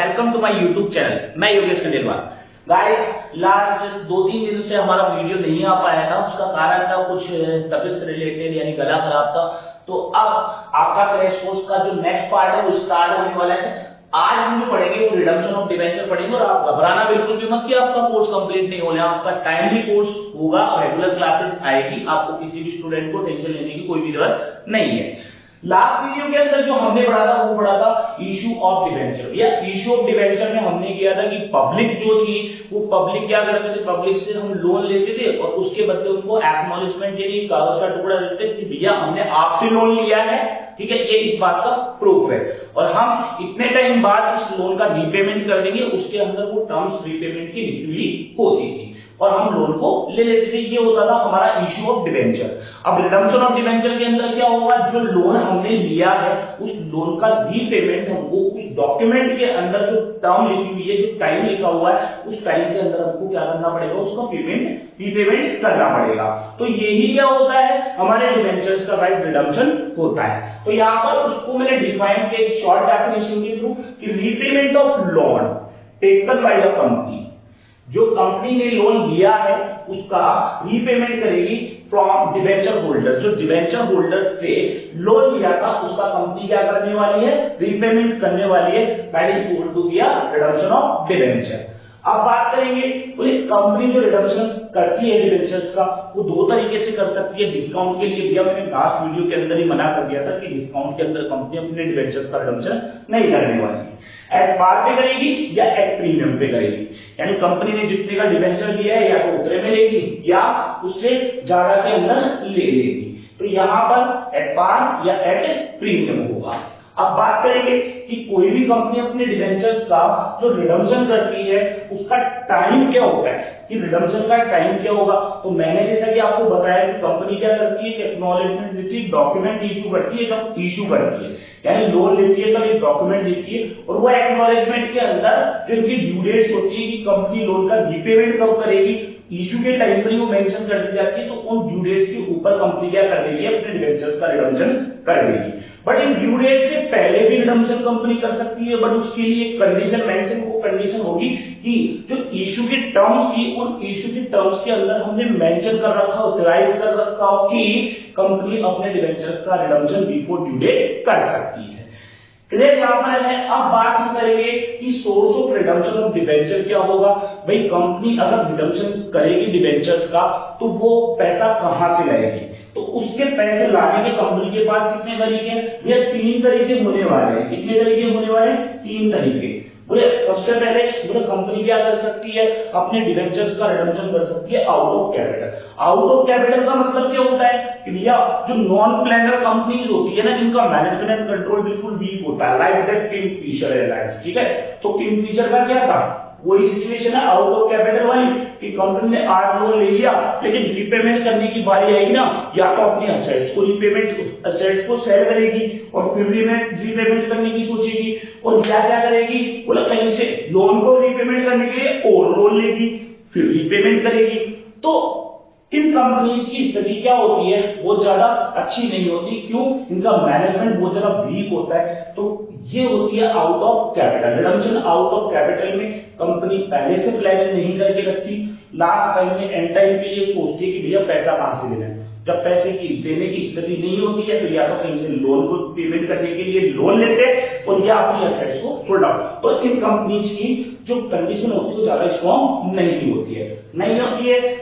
Welcome to my YouTube channel. मैं Yogesh Khandelwal. Guys, last 2-3 दिन से हमारा वीडियो नहीं आ पाया था। उसका कारण था कुछ तबीयत से रिलेटेड, यानी गला खराब था। तो अब आपका क्रैश कोर्स का जो नेक्स्ट पार्ट है वो स्टार्ट होने वाला है। आज हम जो पढ़ेंगे वो रिडम्पशन ऑफ डिबेंचर पढ़ेंगे। और आप घबराना बिल्कुल भी मत कि आपका कोर्स कंप्लीट नहीं होने, आपका टाइमली कोर्स होगा, रेगुलर क्लासेस आएगी। आपको किसी भी स्टूडेंट को टेंशन लेने की कोई भी जरूरत नहीं है। लास्ट वीडियो के अंदर जो हमने पढ़ा था वो पढ़ा था इशू ऑफ डिबेंचर। या इशू ऑफ डिबेंचर में हमने किया था कि पब्लिक जो थी वो पब्लिक क्या करते थे, पब्लिक से हम लोन लेते थे और उसके बदले उनको एक्नॉलेजमेंट यानी कागज का टुकड़ा देते थे कि भैया हमने आपसे लोन लिया है, ठीक है, ये इस बात का प्रूफ है और हम इतने टाइम बाद इस लोन का रीपेमेंट कर देंगे। उसके अंदर वो टर्म्स रीपेमेंट की लिखी हुई होती थी और हम लोन को ले लेते थे। ये होता था हमारा इशू ऑफ डिबेंचर। अब रिडम्पशन ऑफ डिबेंचर के अंदर क्या होगा, जो लोन हमने लिया है उस लोन का रीपेमेंट हमको उस डॉक्यूमेंट के अंदर जो टर्म लिखी हुई है, जो टाइम लिखा हुआ है, उस टाइम के अंदर हमको क्या करना पड़ेगा, उसका रीपेमेंट करना पड़ेगा। तो यही क्या होता है, हमारे डिबेंचर्स का गाइस रिडम्पशन होता है। तो यहाँ पर उसको मैंने डिफाइन किया एक शॉर्ट डेफिनेशन के थ्रू कि repayment of loan taken by the company. जो कंपनी ने लोन लिया है उसका रीपेमेंट करेगी फ्रॉम डिबेंचर होल्डर्स। जो डिबेंचर होल्डर्स से लोन लिया था उसका कंपनी क्या करने वाली है, रीपेमेंट करने वाली है। That is equal to redemption of debenture. अब बात करेंगे तो ये कंपनी जो रिडम्पशन करती है डिबेंचर्स का, वो दो तरीके से कर सकती है। डिस्काउंट के लिए भैया मैंने लास्ट वीडियो के अंदर ही मना कर दिया था कि डिस्काउंट के अंदर कंपनी अपने डिबेंचर्स का रिडम्पशन नहीं करने वाली है। एट पार पे करेगी या एट प्रीमियम पे करेगी, यानी कंपनी ने जितने का डिबेंचर लिया है या तो उतने में लेगी या उससे ज्यादा के अंदर ले लेगी। तो यहां पर एट पार या एट प्रीमियम होगा। अब बात करेंगे कि कोई भी कंपनी अपने डिबेंचर्स का जो रिडम्पशन करती है उसका टाइम क्या होता है, कि रिडम्पशन का टाइम क्या होगा। तो मैंने जैसा कि आपको बताया कि कंपनी क्या करती है, एक्नॉलेजमेंट देती है, डॉक्यूमेंट इशू करती है। जब इशू करती है यानी लोन लेती है तब एक डॉक्यूमेंट देती है और वो एक्नॉलेजमेंट के अंदर जो इनकी ड्यू डेट्स होती है कि कंपनी लोन का रीपेमेंट कब करेगी, इशू के टाइम पर ही वो मेंशन कर दी जाती है। तो उन ड्यू डेट्स के ऊपर कंपनी क्या कर देगी, अपने डिबेंचर्स का रिडम्पशन कर देगी। बट इन ड्यू डेट से पहले भी रिडम्पशन कंपनी कर सकती है, बट उसके लिए कंडीशन मेंशन, वो कंडीशन होगी कि जो इशू की टर्म्स थी उन इशू की टर्म्स के अंदर हमने मेंशन कर रखा हो, ऑथराइज कर रखा हो कि कंपनी अपने डिबेंचर्स का रिडम्पशन बिफोर ड्यू डेट कर सकती है। क्लियर यहां पर है। अब बात हम करेंगे कि source of redemption of debenture क्या होगा। भाई कंपनी अगर रिडम्पशन करेगी डिबेंचर्स का तो वो पैसा कहां से लाएगी, तो उसके पैसे लाने के कंपनी के पास कितने तरीके हैं, ये 3 तरीके होने वाले हैं। कितने तरीके होने वाले हैं, 3 तरीके। बोले सबसे पहले बोले कंपनी क्या कर सकती है, अपने डिबेंचर्स का रिडम्पशन कर सकती है out of capital. Out of capital का मतलब क्या होता है कि भैया जो नॉन प्लानर कंपनीज होती है ना, जिनका मैनेजमेंट एंड कंट्रोल बिल्कुल वीक होता है, लाइक दैट किंगफिशर एयरलाइंस, ठीक है। तो किंगफिशर का क्या था, वही सिचुएशन है आउट ऑफ कैपिटल वाली कि कंपनी ने आज लोन ले लिया लेकिन रीपेमेंट करने की बारी आएगी ना, या तो अपनी असेट्स को रीपेमेंट असेट्स को सेल करेगी और फिर रीपेमेंट करने की सोचेगी, और क्या क्या करेगी, बोला कहीं से लोन को रीपेमेंट करने के लिए और लोन लेगी फिर रीपेमेंट करेगी। तो इन कंपनीज की स्थिति क्या होती है, बहुत ज्यादा अच्छी नहीं होती। क्यों, इनका मैनेजमेंट बहुत ज्यादा वीक होता है। तो ये होती है out of capital. Redemption out of capital में कंपनी पहले से प्लानिंग नहीं करके रखती, लास्ट टाइम में एंड टाइम पे ये सोचती है कि भैया पैसा कहां से लेना है। जब पैसे की देने की स्थिति नहीं होती है तो या तो कहीं से लोन को पेमेंट करने के लिए लोन लेते हैं और या अपनी असेट्स को सोल्ड आउट। तो इन कंपनीज की जो कंडीशन होती है वो ज्यादा स्ट्रॉन्ग नहीं होती है।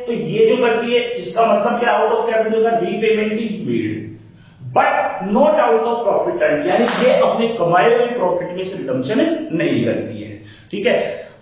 तो ये जो करती है इसका मतलब क्या, आउट ऑफ कैपिटल का repayment is made but not out of profit earn, यानी ये अपने कमाए हुए प्रॉफिट में से रिडम्पशन नहीं करती है, ठीक है।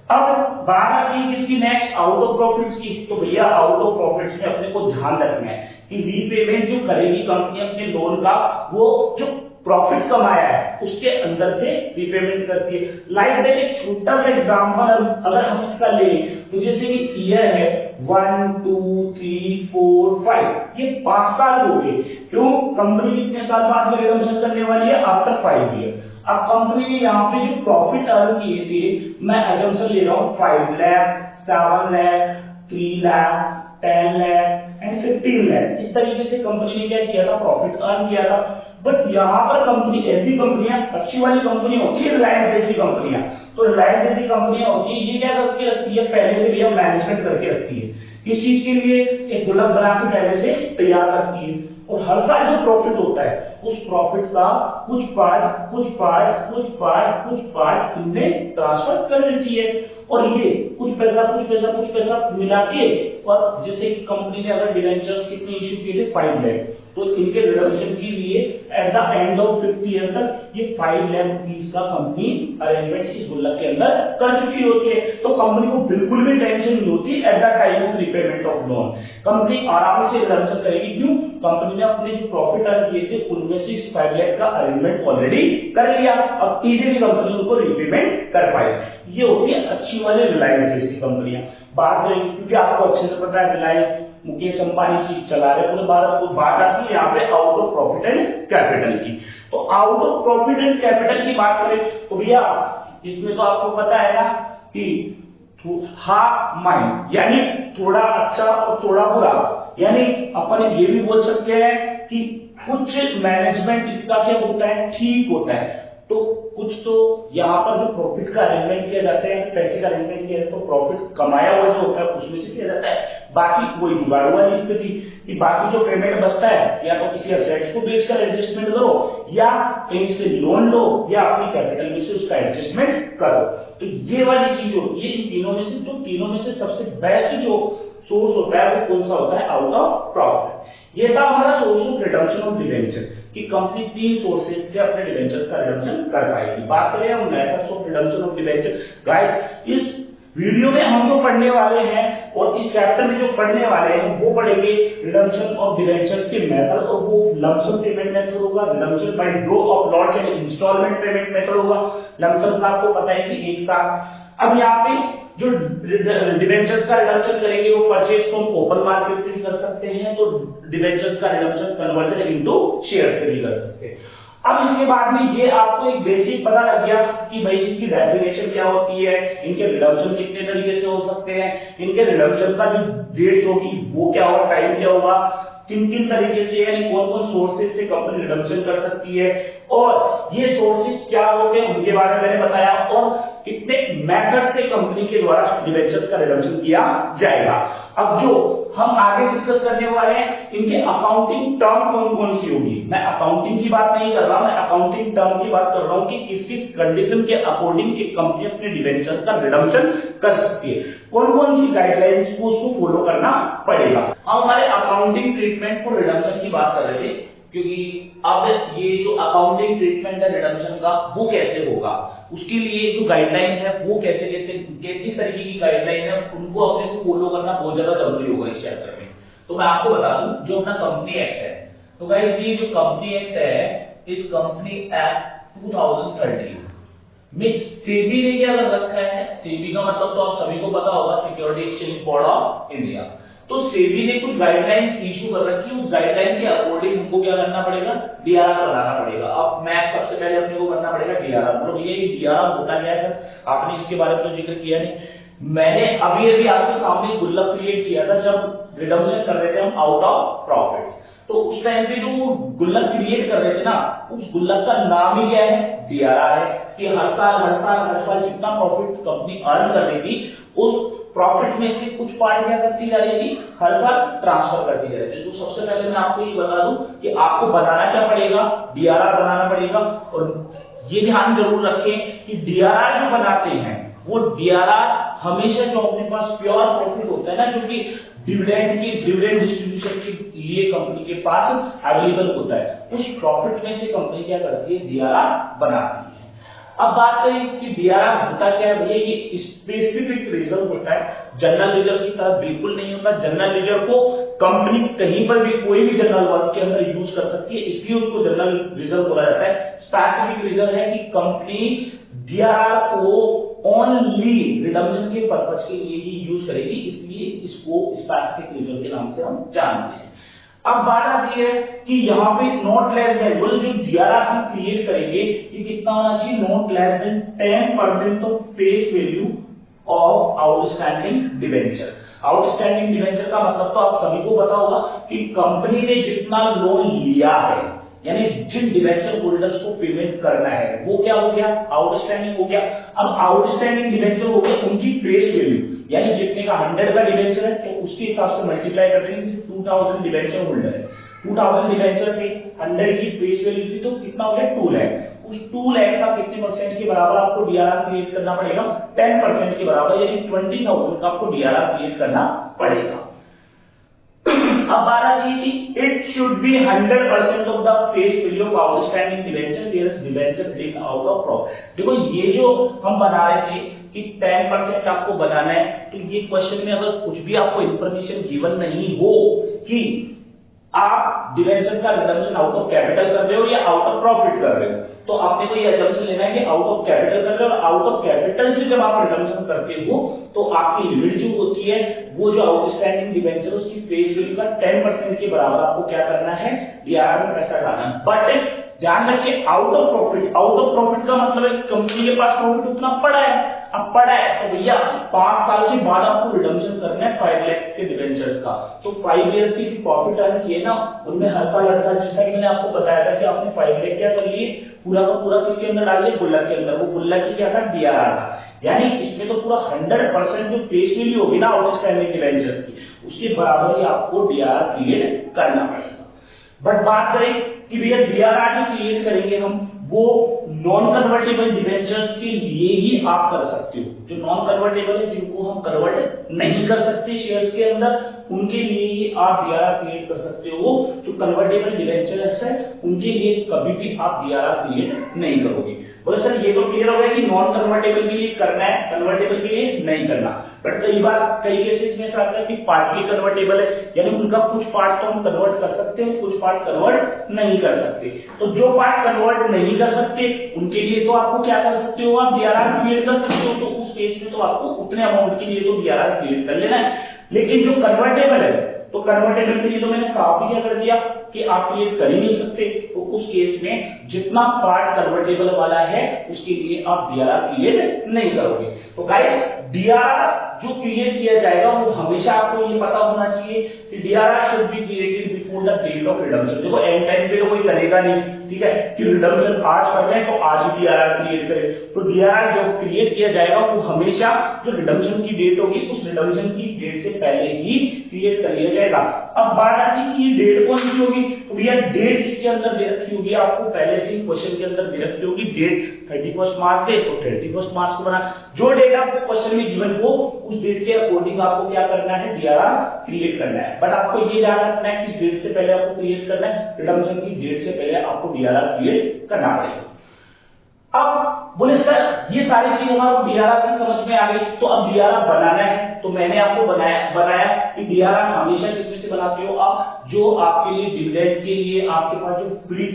अब बात आती है किसकी, नेक्स्ट आउट ऑफ प्रॉफिट्स की। तो भैया आउट ऑफ प्रॉफिट्स में अपने को ध्यान रखना है कि रीपेमेंट जो करेगी कंपनी अपने लोन का, वो जो प्रॉफिट कमाया है उसके अंदर से रीपेमेंट करती है। लाइक दैट एक छोटा सा एग्जांपल अगर हम इसका लें तो जैसे कि ईयर है 1 2 3 4 5, ये 5 साल हो गए। क्यों, कंपनी कितने साल बाद में रिडम्पशन करने वाली है, आफ्टर 5 ईयर। अब कंपनी ने यहाँ पे जो प्रॉफिट अर्न किए थे, मैं अजम्पशन ले रहा हूँ 5 लाख 7 लाख 3 लाख 10 लाख एंड 15 लाख, इस तरीके से कंपनी ने क्या किया था, प्रॉफिट अर्न किया था। बट यहां पर कंपनी, ऐसी कंपनियां अच्छी वाली कंपनी होती है, रिलायंस जैसी कंपनियां, तो रिलायंस जैसी कंपनियां होती है, ये क्या करके रखती है, पहले से भैया मैनेजमेंट करके रखती है, इस चीज के लिए एक गुल्लक बना के पहले से तैयार करती है, और हर साल जो प्रॉफिट होता है उस प्रॉफिट का कुछ पार्ट इनमें ट्रांसफर कर देती है, और ये कुछ पैसा मिला के, और जैसे कि कंपनी ने अगर डिवेंचर्स कितने इश्यू किए थे 5 लाख, तो इनके रिडम्पशन के लिए at the end of 5th year तक ये 5 लाख रुपीज का कंपनी अरेंजमेंट इस गुल्लक के अंदर कर चुकी होती है। तो कंपनी को बिल्कुल भी टेंशन नहीं होती at the time of repayment of loan, company आराम से रिडम्पशन करेगी। क्यों? कंपनी ने अपने जो प्रॉफिट अर्न किए थे उनमें से इस 5 लाख का अरेंजमेंट ऑलरेडी कर लिया, अब इजीली कंपनी उनको रिपेमेंट कर पाए। ये होती है अच्छी वाले रिलायंस जैसी कंपनियां। बात करेंगे क्योंकि आपको अच्छे से पता है रिलायंस मुकेश अंबानी चीज चला रहे पूरे भारत को, बात आती है यहाँ पे out of profit and capital की। तो out of profit and capital की बात करें तो भैया इसमें तो आपको पता है ना कि हाफ माइंड, यानी थोड़ा अच्छा और थोड़ा बुरा, यानी अपन ये भी बोल सकते हैं कि कुछ मैनेजमेंट इसका क्या होता है, ठीक होता है, तो कुछ तो यहाँ पर जो प्रॉफिट का अरेंजमेंट किया जाता है, पैसे का अरेंजमेंट किया जाता है, तो प्रॉफिट कमाया हुआ जो होता है उसमें से किया जाता है। बाकी कोई जुगाड़ वाली स्थिति कि बाकी जो पेमेंट बचता है या तो किसी असेट्स को बेचकर एडजस्टमेंट करो, या कहीं से लोन लो, या अपनी कैपिटल में से उसका एडजस्टमेंट करो। तो ये वाली चीज होती है इन तीनों में से। तो तीनों में से सबसे बेस्ट जो सोर्स होता है वो कौन सा होता है, आउट ऑफ प्रॉफिट। ये था हमारा source of redemption of debenture कि कंपनी 3 सोर्सेज से अपने डिवेंचर्स का रिडम्पशन कर पाएगी। बात करें हम methods of redemption of debenture, guys इस वीडियो में हम जो पढ़ने वाले हैं और इस चैप्टर में जो पढ़ने वाले हैं वो पढ़ेंगे रिडम्पशन ऑफ डिवेंचर्स के मेथड, और वो लमसम पेमेंट मेथड होगा, redemption by draw of lots and instalment payment method होगा। लमसम का आपको पता है कि एक साथ। अब यहाँ पे जो डिवेंचर्स का रिडम्पशन करेंगे वो परचेज फ्रॉम ओपन मार्केट से भी कर सकते हैं, तो डिवेंचर्स का रिडम्पशन कन्वर्जन इनटू शेयर से भी कर सकते हैं। अब इसके बाद में ये आपको एक बेसिक पता लग गया कि भाई इसकी डेफिनेशन क्या होती है, इनके रिडम्पशन कितने तरीके से हो सकते हैं, इनके रिडम्पशन का जो डेट होगी वो क्या होगा, टाइम क्या होगा, किन किन तरीके से, यानी कौन कौन सोर्सेज से कंपनी रिडम्पशन कर सकती है, और ये सोर्सेज क्या होते हैं उनके बारे में मैंने बताया, और कितने मेथड से कंपनी के द्वारा डिवेंचर्स का रिडम्पशन किया जाएगा। अब जो हम आगे डिस्कस करने वाले हैं इनके अकाउंटिंग टर्म कौन कौन सी होगी। मैं अकाउंटिंग की बात नहीं कर रहा, मैं अकाउंटिंग टर्म की बात कर रहा हूं कि किस किस कंडीशन के अकॉर्डिंग एक कंपनी अपने डिवेंचर का रिडम्पशन कर सकती है, कौन कौन सी गाइडलाइंस को उसको फॉलो करना पड़ेगा। हम हमारे अकाउंटिंग ट्रीटमेंट फॉर रिडम्पशन की बात कर रहे थे, क्योंकि अब ये जो अकाउंटिंग ट्रीटमेंट है रिडम्पशन का वो कैसे होगा, उसके लिए जो गाइडलाइन है वो कैसे किस तरीके की गाइडलाइन है उनको अपने को फॉलो करना बहुत ज्यादा जरूरी होगा इस चैप्टर में। तो मैं आपको बता दूं जो अपना कंपनी एक्ट है, तो गाइस ये जो कंपनी एक्ट है, इस कंपनी एक्ट 2013 में सेबी ने क्या कर रखा है, सेबी का मतलब तो आप सभी को पता होगा, security exchange board of India. तो सेबी ने कुछ गाइडलाइंस इशू कर रखी है, उस गाइडलाइन के अकॉर्डिंग हमको क्या करना पड़ेगा, डीआरआर बनाना पड़ेगा। अब मैथ सबसे पहले अपने को करना पड़ेगा डीआरआर। मतलब ये डीआरआर होता क्या है सर, आपने इसके बारे में तो जिक्र किया नहीं, मैंने अभी आपके सामने गुल्लक क्रिएट किया था जब रिडम्पशन कर रहे थे हम आउट ऑफ प्रॉफिट्स। तो उस टाइम पे जो गुल्लक क्रिएट कर रहे थे ना, उस गुल्लक का नाम ही क्या है, डीआरआर है, कि हर साल जितना प्रॉफिट कंपनी अर्न कर रही थी उस प्रॉफिट में से कुछ पार्ट क्या करती जा रही थी, हर साल ट्रांसफर करती जा रही थी। तो सबसे पहले मैं आपको ये बता दूं कि आपको बनाना क्या पड़ेगा, डीआरआर बनाना पड़ेगा। और ये ध्यान जरूर रखें कि डीआरआर जो बनाते हैं वो डीआरआर हमेशा जो अपने पास प्योर प्रॉफिट होता है ना, जो कि डिविडेंड डिस्ट्रीब्यूशन के लिए कंपनी के पास अवेलेबल होता है, उस प्रॉफिट में से कंपनी क्या करती है, डीआरआर बनाती है। अब बात करें कि डीआरआर होता क्या है भैया, ये स्पेसिफिक रिजर्व होता है, जनरल रिजर्व की तरह बिल्कुल नहीं होता। जनरल रिजर्व को कंपनी कहीं पर भी कोई भी जनरल वर्क के अंदर यूज कर सकती है, इसलिए उसको जनरल रिजर्व बोला जाता है। स्पेसिफिक रिजर्व है कि कंपनी डीआरआर को ओनली रिडम्पशन के पर्पज के लिए ही यूज करेगी, इसलिए इसको स्पेसिफिक रिजर्व के नाम से हम जानते हैं। अब बात आती है कि यहाँ पे नॉट लेस देन, बोले जो डीआरआर हम क्रिएट करेंगे ये कितना होना चाहिए, not less than 10% of face value of outstanding debenture. Outstanding debenture का मतलब तो आप सभी को पता होगा कि कंपनी ने जितना लोन लिया है, यानी जिन डिवेंचर होल्डर्स को पेमेंट करना है वो क्या हो गया, आउटस्टैंडिंग हो गया। अब आउटस्टैंडिंग डिवेंचर हो गया उनकी फेस वैल्यू, यानी जितने का 100 का डिवेंचर है तो उसके हिसाब से मल्टीप्लाई कर देंगे। 2000 डिवेंचर होल्डर है, 2000 डिवेंचर थे, 100 की फेस वैल्यू थी, तो कितना हो गया 2 लाख। उस 2 लाख का कितने परसेंट के बराबर आपको डीआरआर क्रिएट करना पड़ेगा, 10% के बराबर, यानी 20,000 का आपको डीआरआर क्रिएट करना पड़ेगा। अब बात आ रही थी it should be 100% of the face value of outstanding debenture there debenture taken out of profit. देखो ये जो हम बना रहे थे कि 10% आपको बनाना है, तो ये क्वेश्चन में अगर कुछ भी आपको इंफॉर्मेशन गिवन नहीं हो कि आप डिवेंचर का रिडम्पशन आउट ऑफ कैपिटल कर रहे हो या आउट ऑफ प्रॉफिट कर रहे हो, तो आपने को ये अजम्पशन लेना है कि आउट ऑफ कैपिटल कर रहे हो, और आउट ऑफ कैपिटल से जब आप रिडम्पशन करते हो तो आपकी लिमिट जो होती है वो जो आउटस्टैंडिंग डिवेंचर उसकी फेस वैल्यू का 10% के बराबर आपको क्या करना है, डीआरआर में पैसा डालना। बट ध्यान रखिए out of profit, out of profit का मतलब है कंपनी के पास प्रॉफिट उतना पड़ा है, अब पड़ा है तो भैया 5 साल के बाद आपको रिडम्पशन करना है 5 लाख के डिवेंचर्स का। तो 5 ईयर की जो प्रॉफिट अर्न किए ना उनमें हर साल जैसा कि मैंने आपको बताया था कि आपने 5 लाख क्या कर लिए, पूरा का पूरा किसके अंदर डाल दिया, गुल्लक के अंदर। वो गुल्लक की क्या था, डीआरआर था। यानी इसमें तो पूरा 100% जो फेस वैल्यू होगी ना आउटस्टैंडिंग डिवेंचर्स की, उसके बराबर ही आपको डीआरआर क्रिएट करना पड़ेगा। बट बात करें कि भैया डीआरआर जो क्रिएट करेंगे हम वो नॉन कन्वर्टेबल डिवेंचर्स के लिए ही आप कर सकते हो। जो नॉन कन्वर्टेबल है, जिनको हम कन्वर्ट नहीं कर सकते शेयर्स के अंदर, उनके लिए ही आप डीआरआर क्रिएट कर सकते हो। जो कन्वर्टेबल डिवेंचर्स है उनके लिए कभी भी आप डीआरआर क्रिएट नहीं करोगे। बोले सर ये तो क्लियर हो गया कि नॉन कन्वर्टेबल के लिए करना है, कन्वर्टेबल के लिए नहीं करना। बट कई बार कई केसेस में ऐसा आता है कि पार्टली कन्वर्टेबल है, यानी उनका कुछ पार्ट तो हम कन्वर्ट कर सकते हैं, कुछ पार्ट कन्वर्ट नहीं कर सकते। तो जो पार्ट कन्वर्ट नहीं कर सकते उनके लिए तो आपको क्या कर सकते हो, आप डीआरआर क्रिएट कर सकते हो। तो उस केस में तो आपको उतने अमाउंट के लिए तो डीआरआर क्रिएट कर लेना है। लेकिन जो कन्वर्टेबल है, तो कन्वर्टेबल के लिए तो मैंने साफ ही क्या कर दिया कि आप क्रिएट कर ही नहीं सकते। तो उस केस में जितना पार्ट कन्वर्टेबल वाला है उसके लिए आप डीआरआर क्रिएट नहीं करोगे। तो गाइस डीआरआर जो क्रिएट किया जाएगा वो हमेशा आपको ये पता होना चाहिए कि DRR should be created before the date of redemption. देखो एंड टाइम पे तो कोई करेगा नहीं, ठीक है, कि रिडम्पशन आज कर रहे हैं तो आज ही डीआरआर क्रिएट करें। तो डीआरआर जो क्रिएट किया जाएगा वो हमेशा जो रिडम्पशन की डेट होगी उस रिडम्पशन की डेट से पहले ही क्रिएट कर लिया जाएगा। अब बात आती है कि ये डेट कौन सी होगी, तो भैया डेट इसके अंदर दे रखी होगी, आपको पहले से ही क्वेश्चन के अंदर दे रखी होगी। डेट 31 मार्च दे तो 31 मार्च को बना, जो डेट आपको क्वेश्चन में गिवन हो उस डेट के अकॉर्डिंग आपको क्या करना है, डीआरआर क्रिएट करना है। बट आपको ये ध्यान रखना है किस डेट से पहले आपको क्रिएट करना है, रिडम्पशन की डेट से पहले आपको डीआरआर क्रिएट करना पड़ेगा। अब बोले सर ये सारी चीज हमारे डीआरआर की समझ में आ गई, तो अब डीआरआर बनाना है। तो मैंने आपको बताया कि डीआरआर हमेशा किसमें से बनाते हो आप, जो आपके लिए डिविडेंड के लिए आपके पास जो फ्री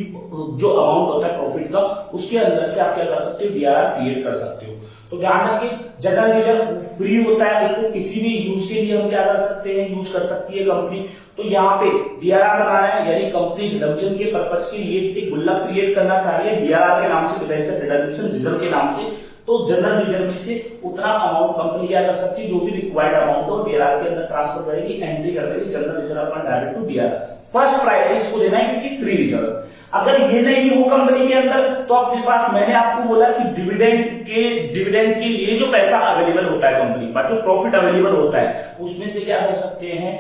जो अमाउंट होता है प्रॉफिट का, उसके अंदर से आप क्या कर सकते हो, डीआरआर क्रिएट कर सकते हो। तो ध्यान रखिए जनरल रिजर्व फ्री होता है, उसको किसी भी यूज के लिए हम क्या कर सकते हैं, यूज कर सकती है कंपनी। तो यहाँ पे डीआरआर बनाना है, यानी कंपनी रिडम्पशन के पर्पस के लिए एक गुल्लक क्रिएट करना चाह रही है डीआरआर के नाम से, डिवेंचर रिडम्पशन रिजर्व के नाम से। तो जनरल रिजर्व में से उतना अमाउंट कंपनी क्या कर सकती है, जो भी रिक्वायर्ड अमाउंट हो डीआरआर के अंदर ट्रांसफर करेगी, एंट्री कर देगी जनरल रिजर्व अपना direct to DRR. First priority इसको देना है क्योंकि फ्री रिजर्व। अगर ये नहीं हो कंपनी के अंदर तो आपके पास, मैंने आपको बोला कि डिविडेंड के लिए जो पैसा अवेलेबल होता है कंपनी का, जो प्रॉफिट अवेलेबल होता है उसमें से क्या कर सकते हैं,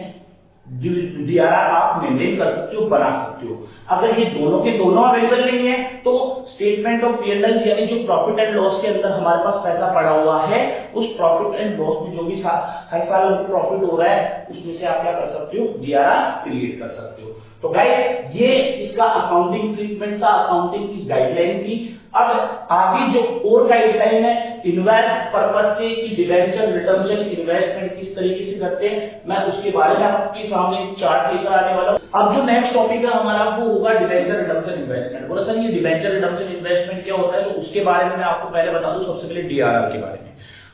डीआरआर आप मेंटेन कर सकते हो, बना सकते हो। अगर ये दोनों के दोनों अवेलेबल नहीं है तो स्टेटमेंट ऑफ पी&एल यानी जो प्रॉफिट एंड लॉस के अंदर हमारे पास पैसा पड़ा हुआ है उस प्रॉफिट एंड लॉस में जो भी हर साल प्रॉफिट हो रहा है उसमें से आप क्या कर सकते हो, डीआरआर क्रिएट कर सकते हो। तो गाइस ये इसका अकाउंटिंग ट्रीटमेंट का अकाउंटिंग की गाइडलाइन थी। अब आगे जो और गाइडलाइन है इन्वेस्ट पर्पस से कि डिवेंचर रिडम्पशन इन्वेस्टमेंट किस तरीके से करते हैं, मैं उसके बारे में आपके सामने एक चार्ट लेकर आने वाला हूं। अब जो नेक्स्ट टॉपिक है हमारा वो होगा डिवेंचर रिडम्पशन इन्वेस्टमेंट। बोला सर ये डिवेंचर रिडम्पशन इन्वेस्टमेंट क्या होता है, तो उसके बारे में मैं आपको पहले बता दूं, सबसे पहले डीआरआर के बारे में।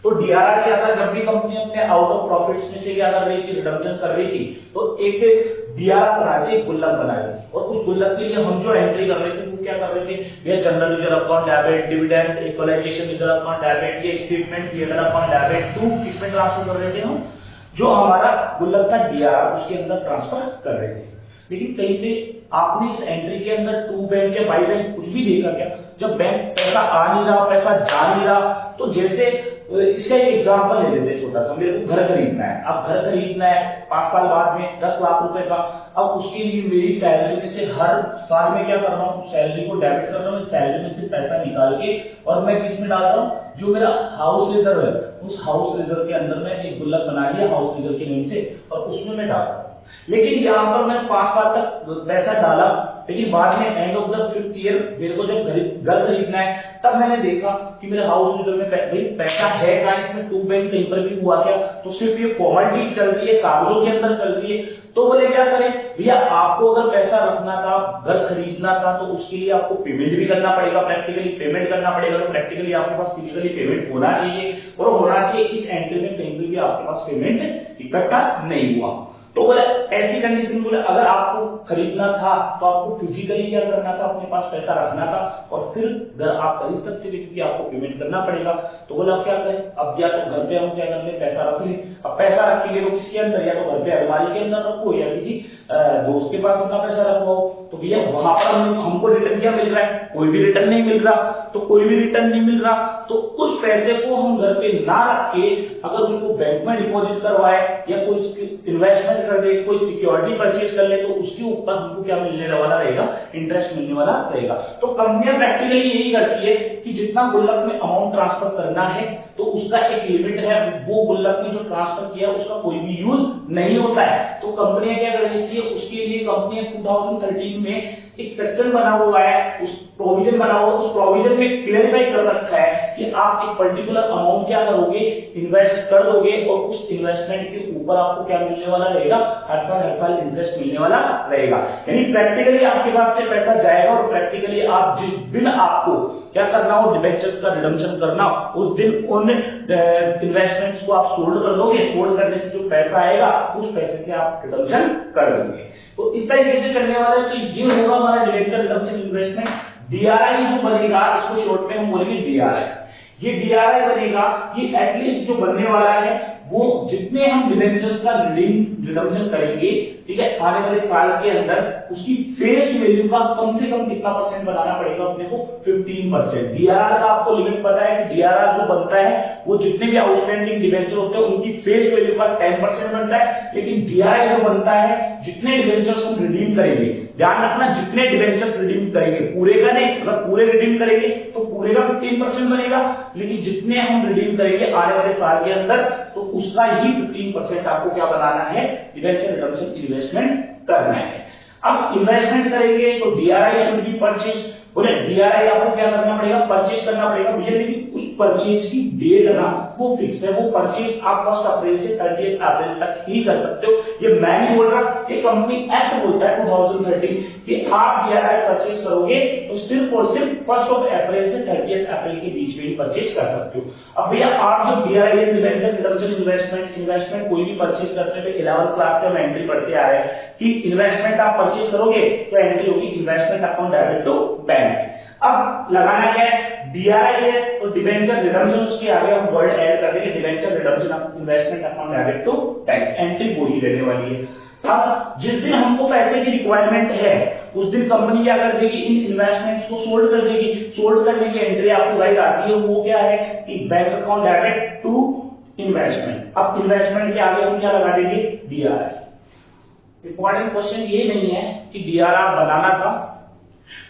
तो डीआरआर क्या था, जब भी कंपनी अपने आउट ऑफ प्रॉफिट्स में से क्या कर रही थी, रिडम्पशन कर रही थी, तो एक डीआरआर बना के गुल्लक बना रही थी, और उस गुल्लक के लिए हम जो एंट्री कर रहे थे वो क्या कर रहे थे, ये general reserve account debit, dividend, equalisation reserve account debit, ये statement P and L account debit to किसमें ट्रांसफर कर रहे थे हम, जो हमारा गुल्लक था डीआरआर उसके अंदर ट्रांसफर कर रहे थे। लेकिन कहीं पे आपने इस एंट्री के अंदर टू बैंक या बाई बैंक कुछ भी देखा क्या? जब बैंक पैसा आ नहीं रहा, पैसा जा नहीं रहा, तो जैसे इसका एक एग्जांपल ले लेते हैं छोटा सा। मेरे को घर खरीदना है, अब घर खरीदना है 5 साल बाद में 10 लाख रुपए का। अब उसके लिए मेरी सैलरी में से हर साल में क्या कर रहा हूँ, सैलरी को डेबिट कर रहा हूँ, सैलरी में से पैसा निकाल के और मैं किस में डाल रहा हूँ, जो मेरा हाउस रिजर्व है उस हाउस रिजर्व के अंदर में एक गुल्लक बना लिया हाउस रिजर्व के नेम से और उसमें मैं डाल रहा हूँ। लेकिन यहाँ पर मैं 5 साल तक पैसा डाला, लेकिन बाद में end of the 5th year मेरे को जब घर खरीदना है तब मैंने देखा कि मेरे हाउस रिजर्व में भाई पैसा है क्या, इसमें टू बैंक कहीं पर भी हुआ क्या? तो सिर्फ ये फॉर्मेलिटी चल रही है, कागजों के अंदर चल रही है। तो बोले क्या करें भैया, आपको अगर पैसा रखना था, घर खरीदना था, तो उसके लिए आपको पेमेंट भी करना पड़ेगा, प्रैक्टिकली पेमेंट करना पड़ेगा। तो प्रैक्टिकली आपके पास फिजिकली पेमेंट होना चाहिए और होना चाहिए इस एंट्री में कहीं भी आपके पास पेमेंट इकट्ठा नहीं हुआ। तो बोले ऐसी कंडीशन बोले अगर आपको खरीदना था तो आपको फिजिकली क्या करना था, अपने पास पैसा रखना था और फिर घर आप खरीद सकते थे क्योंकि आपको पेमेंट करना पड़ेगा। तो बोले अब क्या करें, अब या तो घर पे हम क्या घर में पैसा रख लें। अब पैसा रखेंगे तो किसके अंदर, या तो घर पे अलमारी के अंदर रखो या किसी दोस्त के पास अपना पैसा रखवाओ। तो भैया वहां पर हमको रिटर्न क्या मिल रहा है, कोई भी रिटर्न नहीं मिल रहा। तो कोई भी रिटर्न नहीं मिल रहा तो उस पैसे को हम घर पे ना रख के अगर उसको बैंक में डिपॉजिट करवाए या कोई इन्वेस्टमेंट कर दे, कोई सिक्योरिटी परचेज कर ले, तो उसके ऊपर हमको क्या मिलने वाला रहेगा, इंटरेस्ट मिलने वाला रहेगा। तो कंपनियां प्रैक्टिकली यही करती है कि जितना गुल्लक में अमाउंट ट्रांसफर करना है तो उसका एक लिमिट है, वो गुल्लक में जो ट्रांसफर किया उसका कोई भी यूज नहीं होता है। तो कंपनियां क्या कर सकती है, उसके लिए कंपनी 2013 में एक सेक्शन बना हुआ है, उस प्रोविजन बना हुआ, उस प्रोविजन में क्लियरिफाई कर रखा है कि आप एक पर्टिकुलर अमाउंट क्या करोगे, इन्वेस्ट कर दोगे और उस इन्वेस्टमेंट के ऊपर आपको क्या मिलने वाला रहेगा, हर साल इंटरेस्ट मिलने वाला रहेगा। यानी प्रैक्टिकली आपके पास से पैसा जाएगा और प्रैक्टिकली आप जिस दिन आपको क्या करना हो, डिबेंचर्स का रिडम्पशन करना, उस दिन उन इन्वेस्टमेंट्स को आप सोल्ड कर दोगे। सोल्ड करने से जो पैसा आएगा उस पैसे से आप रिडम्पशन कर दोगे। तो इस तरीके से चलने वाला है। तो ये होगा हमारा डिबेंचर रिडम्पशन इन्वेस्टमेंट। डीआरआई जो बनेगा, इसको शॉर्ट में हम बोलेंगे डीआरआई। ये डीआरआई बनेगा, ये एटलीस्ट जो बनने वाला है वो जितने हम डिबेंचर्स का रिडम्पशन करेंगे, ठीक है, आने वाले साल के अंदर उसकी फेस वैल्यू का कम से कम कितना परसेंट बनाना पड़ेगा अपने को, 15%। डीआरआर का आपको लिमिट पता है कि डीआरआर जो बनता है वो जितने भी आउटस्टैंडिंग डिबेंचर होते हैं उनकी फेस वैल्यू का 10% बनता है। लेकिन डीआरआई जो बनता है, जितने डिबेंचर्स हम रिडीम करेंगे, ध्यान रखना जितने डिबेंचर्स रिडीम करेंगे, पूरे का नहीं, अगर पूरे रिडीम करेंगे तो पूरे का 15% बनेगा, लेकिन जितने हम रिडीम करेंगे आने वाले साल के अंदर तो उसका ही 15% आपको क्या बनाना है, डिबेंचर रिडम्पशन इन्वेस्टमेंट करना है। अब इन्वेस्टमेंट करेंगे तो डीआरआई शुड बी परचेज। बोले डीआरआई आपको क्या करना पड़ेगा, परचेज करना पड़ेगा भैया, लेकिन उस परचेज की डेट ना वो फिक्स है। वो परचेज आप 1 अप्रैल से 30 अप्रैल तक ही कर सकते हो। ये मैं नहीं बोल रहा, ये कंपनी एक्ट बोलता है 2013 कि आप डीआरआई परचेज करोगे तो सिर्फ और सिर्फ 1 अप्रैल से 30 अप्रैल के बीच में ही परचेज कर सकते हो। अब भैया आप जब डीआरआई डिबेंचर रिडम्पशन इन्वेस्टमेंट कोई भी परचेज करते हैं, 11th क्लास से हम एंट्री पढ़ते आ रहे हैं कि इन्वेस्टमेंट आप परचेज करोगे तो एंट्री होगी investment account debit to bank. अब लगाना क्या है, डीआरआई है तो डिबेंचर रिडम्पशन, उसके आगे हम वर्ड ऐड कर देंगे debenture redemption investment account debit to bank. Entry वही रहने वाली है। अब जिस दिन हमको पैसे की रिक्वायरमेंट है उस दिन कंपनी क्या कर देगी, इन इन्वेस्टमेंट्स को सोल्ड कर देगी। सोल्ड करने की एंट्री आपको गाइस आती है, वो क्या है कि bank account debit to investment. अब इन्वेस्टमेंट के आगे हम क्या लगा देंगे, डीआरआई। इंपॉर्टेंट क्वेश्चन ये नहीं है कि डीआरआर बनाना था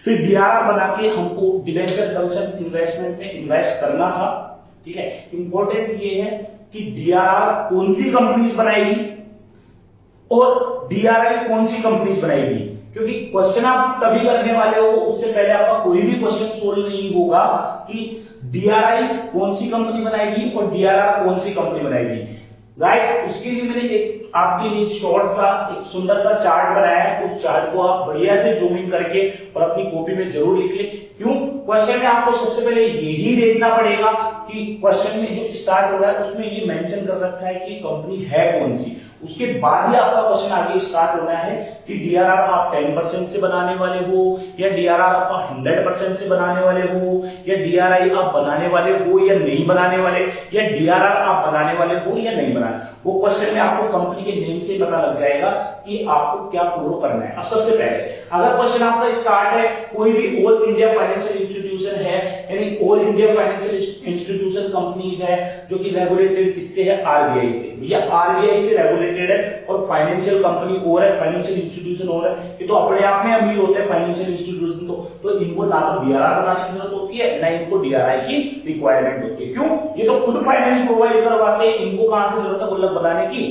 फिर डीआरआर बना के हमको डिबेंचर रिडम्पशन इन्वेस्टमेंट में इन्वेस्ट करना था, ठीक है। इंपॉर्टेंट ये है कि डीआरआर कौन सी कंपनीज बनाएगी और डीआरआई कौन सी कंपनीज बनाएगी, क्योंकि क्वेश्चन आप तभी करने वाले हो, उससे पहले आपका कोई भी क्वेश्चन सोल्व नहीं होगा कि डीआरआई कौन सी कंपनी बनाएगी और डीआरआर कौन सी कंपनी बनाएगी। गाइस उसके लिए मैंने एक आपके लिए शॉर्ट सा एक सुंदर सा चार्ट बनाया है, उस चार्ट को आप बढ़िया से जूमिंग करके और अपनी कॉपी में जरूर लिख ले। क्यों, क्वेश्चन में आपको सबसे पहले यही देखना पड़ेगा कि क्वेश्चन में जो स्टार्ट हो रहा है उसमें ये मेंशन कर रखा है कि कंपनी है कौन सी, उसके बाद ही आपका क्वेश्चन आगे स्टार्ट होना है कि डीआरआर आप 10% से बनाने वाले हो या डीआरआर आप 100% से बनाने वाले हो या डीआरआई आप बनाने वाले हो या नहीं बनाने वाले या डीआरआर आप बनाने वाले हो या नहीं बनाने। वो क्वेश्चन में आपको कंपनी के नेम से पता लग जाएगा कि आपको क्या फॉलो करना है। अब सबसे पहले अगर क्वेश्चन आपका स्टार्ट है कोई भी ऑल इंडिया फाइनेंशियल इंस्टीट्यूशन है, यानी all India financial institution companies है जो कि रेगुलेटेड किससे है, आरबीआई से। भैया आरबीआई से रेगुलेटेड है और फाइनेंशियल कंपनी और है, फाइनेंशियल इंस्टीट्यूशन और है, ये तो अपने आप में अमीर होते हैं फाइनेंशियल इंस्टीट्यूशन। तो इनको ना तो डीआरआर बनाने की जरूरत होती है ना इनको डीआरआई की रिक्वायरमेंट होती है। क्यों? ये तो खुद फाइनेंस प्रोवाइड करवाते हैं, इनको कहां से जरूरत है गुल्लक बनाने की।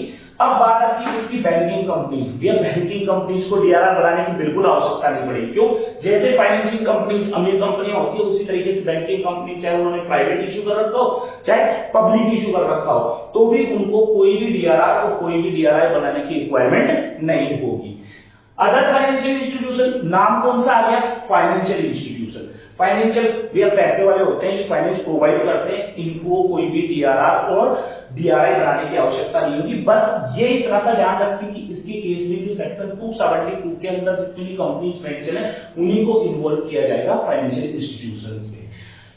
अब बात आती है इसकी बैंकिंग कंपनीज। ये बैंकिंग कंपनीज को डीआरआर बनाने की बिल्कुल आवश्यकता नहीं पड़ेगी। क्यों? जैसे फाइनेंशियल कंपनीज अमीर कंपनियां होती है उसी तरीके से बैंकिंग कंपनी, चाहे उन्होंने प्राइवेट इश्यू कर रखा हो चाहे पब्लिक इश्यू कर रखा हो, तो भी उनको कोई भी डीआरआर और कोई भी डीआरआई बनाने की रिक्वायरमेंट नहीं होगी। अदर फाइनेंशियल इंस्टीट्यूशन, नाम कौन सा आ गया, फाइनेंशियल इंस्टीट्यूशन। फाइनेंशियल भैया पैसे वाले होते हैं, ये फाइनेंस प्रोवाइड करते हैं, इनको कोई भी डीआरआर और डीआरआई बनाने की आवश्यकता नहीं होगी। बस ये इतना सा ध्यान रखें कि इसके केस में जो सेक्शन 272 के अंदर जितनी भी कंपनीज मेंशन है उन्हीं को इन्वॉल्व किया जाएगा फाइनेंशियल इंस्टीट्यूशंस में।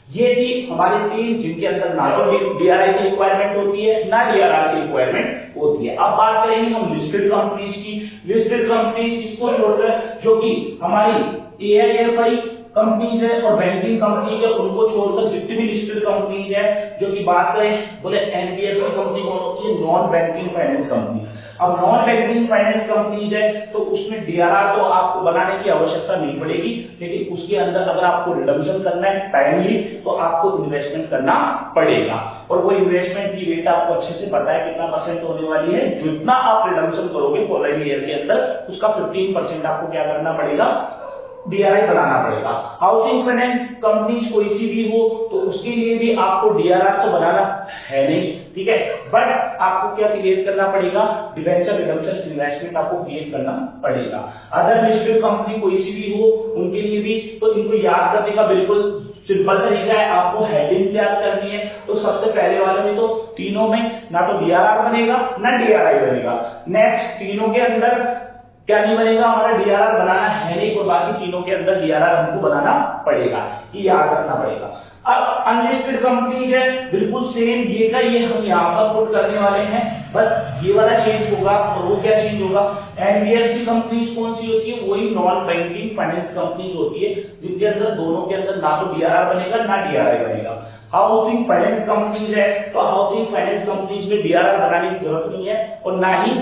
ये थी हमारी तीन जिनके अंदर ना तो डीआरआई की रिक्वायरमेंट होती है ना डीआरआर की रिक्वायरमेंट होती है। अब बात करेंगे हम लिस्टेड कंपनीज की। लिस्टेड कंपनीज किसको छोड़कर, जो कि हमारी एआईएफआई कंपनीज है और बैंकिंग कंपनीज है, उनको छोड़कर जितनी भी लिस्टेड कंपनीज है, जो कि बात करें बोले एनबीएफसी कंपनी कौन होती है, नॉन बैंकिंग फाइनेंस कंपनी। अब नॉन बैंकिंग फाइनेंस कंपनीज है तो उसमें डीआरआर तो आपको बनाने की आवश्यकता नहीं पड़ेगी, लेकिन उसके अंदर अगर आपको रिडम्पशन करना है टाइमली तो आपको इन्वेस्टमेंट करना पड़ेगा। और वो इन्वेस्टमेंट की रेट आपको अच्छे से पता है कितना परसेंट होने वाली है। जितना आप रिडम्पशन करोगे फॉलोइंग ईयर के अंदर उसका 15% आपको क्या करना पड़ेगा, डीआरआई बनाना पड़ेगा। हाउसिंग फाइनेंस कंपनीज कोई सी भी हो तो उसके लिए भी आपको डीआरआर तो बनाना है नहीं, ठीक है, बट आपको क्या क्रिएट करना पड़ेगा, डिवेंचर रिडम्पशन इन्वेस्टमेंट आपको क्रिएट करना पड़ेगा। अदर लिस्टेड कंपनी कोई सी भी हो उनके लिए भी, तो इनको याद करने का बिल्कुल सिंपल तरीका है, आपको हेडिंग्स याद करनी है। तो सबसे पहले वाले में तो तीनों में ना तो डीआरआर बनेगा ना डीआरआई बनेगा। नेक्स्ट तीनों के अंदर क्या नहीं बनेगा, हमारा डीआरआर बनाना है नहीं, और बाकी तीनों के अंदर डीआरआर हमको बनाना पड़ेगा, ये याद रखना पड़ेगा। अब अनलिस्टेड कंपनीज है बिल्कुल सेम ये का ये हम यहाँ पर पुट करने वाले हैं, बस ये वाला चेंज होगा। और वो क्या चेंज होगा, एनबीएफसी कंपनीज कौन सी होती है, वही नॉन बैंकिंग फाइनेंस कंपनीज होती है जिनके अंदर दोनों के अंदर ना तो डीआरआर बनेगा ना डीआरआई बनेगा। हाउसिंग फाइनेंस कंपनीज है तो हाउसिंग फाइनेंस कंपनीज में डीआरआर बनाने की जरूरत नहीं है और ना ही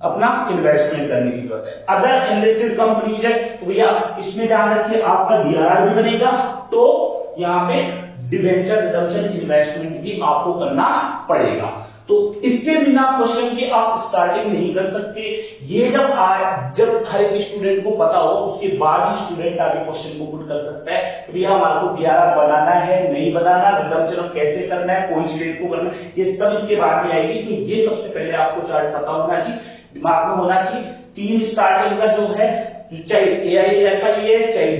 अपना इन्वेस्टमेंट करने की जरूरत है। अगर इनलिस्टेड कंपनीज है तो भैया इसमें ध्यान रखिए आपका डीआरआर भी बनेगा, तो यहाँ पे डिवेंचर रिडम्पशन इन्वेस्टमेंट भी आपको करना पड़ेगा। तो इसके बिना क्वेश्चन की आप स्टार्टिंग नहीं कर सकते। ये जब हर एक स्टूडेंट को पता हो उसके बाद ही स्टूडेंट आगे क्वेश्चन को पुट कर सकता है कि भैया हमारे को डीआरआर बनाना है नहीं बनाना, रिडम्पशन कैसे करना है, कौन सी डेट को करना है, ये सब इसके बाद में आएगी। तो ये सबसे पहले आपको चार्ट पता होना चाहिए, दिमाग में होना चाहिए। तीन स्टार्टिंग का जो है, चाहे एआईएफआई है, चाहे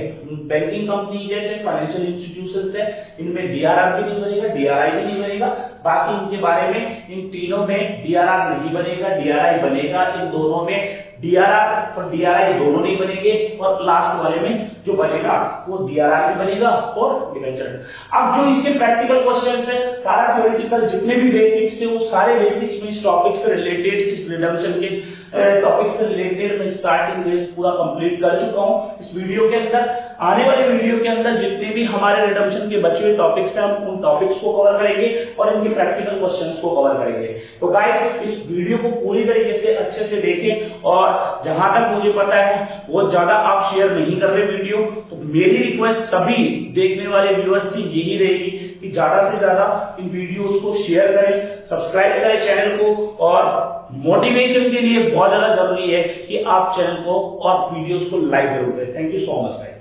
बैंकिंग कंपनी है, चाहे फाइनेंशियल इंस्टीट्यूशंस है, इनमें डीआरआर भी नहीं बनेगा, डीआरआई भी नहीं बनेगा। बाकी इनके बारे में इन तीनों में डीआरआर नहीं बनेगा, डीआरआई बनेगा। इन दोनों में डीआरआर और डीआरआई दोनों नहीं बनेंगे और लास्ट वाले में जो बनेगा वो डीआरआर भी बनेगा और डिवेंचर। अब जो इसके प्रैक्टिकल क्वेश्चंस है, सारा थ्योरेटिकल जितने भी बेसिक्स थे वो सारे बेसिक्स में इस टॉपिक से रिलेटेड, इस रिडम्पशन के टॉपिक से रिलेटेड मैं स्टार्टिंग बेस पूरा कंप्लीट कर चुका हूं इस वीडियो के अंदर। आने वाले वीडियो के अंदर जितने भी हमारे रिडम्पशन के बचे हुए टॉपिक्स हैं हम उन टॉपिक्स को कवर करेंगे और इनके प्रैक्टिकल क्वेश्चंस को कवर करेंगे। तो गाइस इस वीडियो को पूरी तरीके से अच्छे से देखें और जहां तक मुझे पता है वो ज्यादा आप शेयर नहीं कर रहे वीडियो, तो मेरी रिक्वेस्ट सभी देखने वाले व्यूअर्स की यही रहेगी कि ज्यादा से ज्यादा इन वीडियोस को शेयर करें, सब्सक्राइब करें चैनल को, और मोटिवेशन के लिए बहुत ज्यादा जरूरी है कि आप चैनल को और वीडियोस को लाइक जरूर करें। Thank you so much guys.